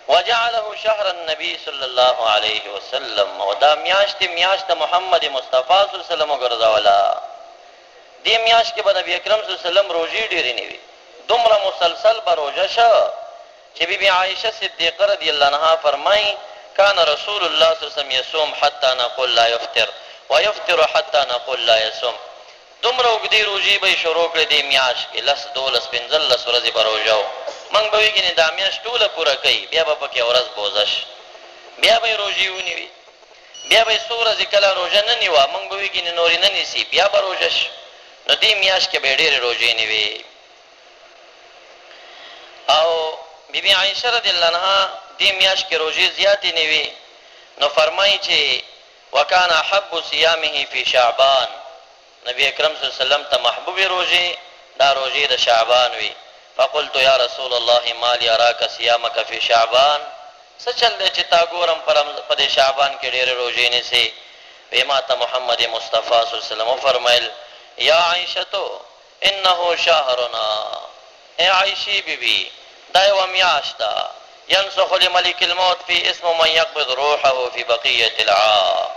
وجعله شهر النبي صلی الله علیه وسلم، او دا میاشت محمد مصطفی صلی الله علیه وسلم وګرځوله. دې میاشت کې به نبی اکرم صلی الله علیه وسلم روژې ډېرې نه وي، دومره مسلسل به روژه شه چې بیبي عایشه صدیقه رضی الله عنها فرمایي کان رسول الله صلی الله علیه وسلم یصوم حتی نقول لا یفطر ویفطر حتی نقول لا یصوم. دومره اوږدې روژې به یې شروع کړې دې میاشت کې، 10 12 15 ورځې به روژه و. موږ به وایي ګینې دا میاشت ټوله پوره کوي، بیا به پکې ورځ بوزه شي، بیا به یې روژې ونیوي، بیا به یې څو ورځې کله روژه نه نیوه، موږ به وایي ګینې نورې نه نیسي، بیا به روژه شي. نو دې میاشت کې به یې ډېرې روژې نیوي. او بیبي عایشه رضی الله عنها دې میاشت کې روژې زیاتې نیوي. نو فرمایي چې وکان احب صیامه فی شعبان، نبی اکرم صلی الله علیه وسلم ته محبوب روژې دا روژې د شعبان وي. فقلت یا رسول الله ما لی اراک صیامک فی شعبان، څه چل دی چې تا ګورم په دې شعبان کې ډېرې روژې نیسې. وی ما ته محمد مصطفی صلی الله علیه وسلم وفرمیل یا عایشتو انه شهرنا، اے عایشی بیبی دا یوه میاشت ده، ینسخ لملک الموت فی اسم من یقبض روحه فی بقیة العام.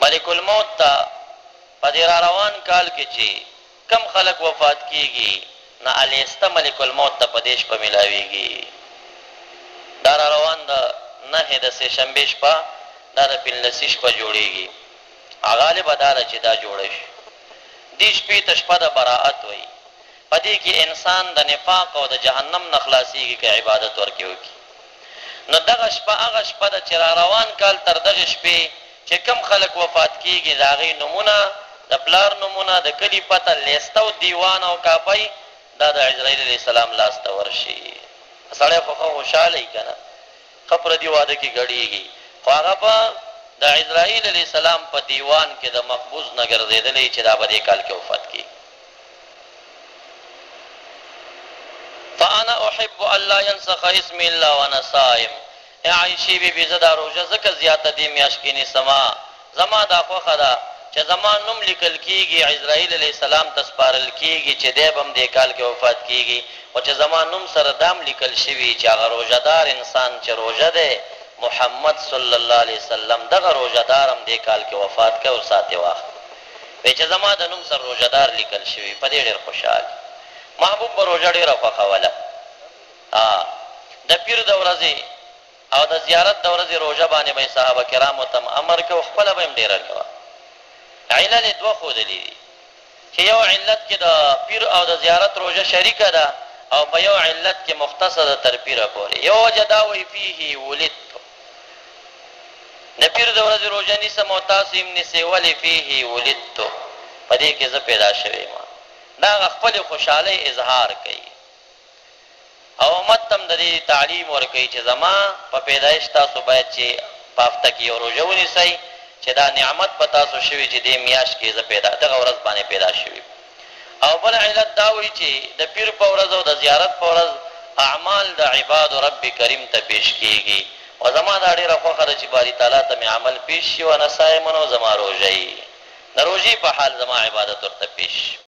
ملک الموت ته په دې را روان کال کې چې کم خلق وفات کیږي نه الیسته ملک الموت ته په دې شپه میلاویږي. دا را روان د نهې د سې شنبې شپه، دا د پنځلسې شپه جوړیږي. غالبه دا ده چې دا جوړه شي. دې شپې ته شپه د براءت وایي، په دې کې انسان د نفاق او د جهنم نه خلاصېږي که عبادت ورکې وکړي. نو دغه شپه هغه شپه ده چې را روان کال تر دغې شپې چې کم خلک وفات کیږي د هغې نومونه، د پلار نومونه، د کلي پته، لیسته او دیوان او کاپۍ دا د عزراییل علیه السلام لاس ته ورشي. سړی خو ښه خوشحاله وي که نه، ښه پردي واده کې ګډېږي، خو هغه به د عزراییل علیه السلام په دیوان کې د مقبوض نه ګرځېدلی چې دا به دې کال کې وفات کیږي. فانا احب الله ينسخ اسمي الا وانا صائم. اے عائشې بیبي زه دا روژه ځکه زیاته دې میاشت کې نیسمه، زما دا خوښه ده چې زما نوم لیکل کیږي، عزراییل علیه السلام ته سپارل کیږي چې دی به هم دې کال کې وفات کیږي، او چې زما نوم سره دام لیکل شوي چې هغه روژهدار انسان چې روژه دی محمد صلی الله علیه وسلم دغه روژهدار هم دې کال کې وفات کوي او ساتې واخلي. وایي چې زما د نوم سره روژهدار لیکل شوي، په دې ډېر خوشحال. محبوب به روژه ډېره خوښوله. د پیر د ورځې او د زیارت د ورځې روژه باندې به یې صحابه کرامو ته امر کوي، خپله به یې هم ډېره کوه. علل یې دوه ښودلي دي چې یو علت کې د پیر او د زیارت روژه شریکه ده، او په یو علت کې مختصه ده تر پیره پورې. یو وجه دا وایي فیه ولدت، د پیر د ورځې روژه نیسم او تاسو هم نیسئ، ولې فیه ولدت، په دې کې زه پیدا شوی یم. دا هغه خپلې خوشحالۍ اظهار کوي او امت ته هم د دې تعلیم ورکوي چې زما په پیدایش تاسو باید چې په هفته کې یو روژه ونیسئ چې دا نعمت په تاسو شوي چې دې میاشت کې زه دغه ورځ باندې پیدا شوي. او بل علت دا وایي چې د پیر په ورځ او د زیارت په ورځ اعمال د عباد رب کریم ته پیش کیږي، او زما دا ډېره خوښه ده چې باري تعالی ته مې عمل پیش شي، وانا صائم، او زما روژه یي د روژې په حال زما عبادت ورته پیش شي.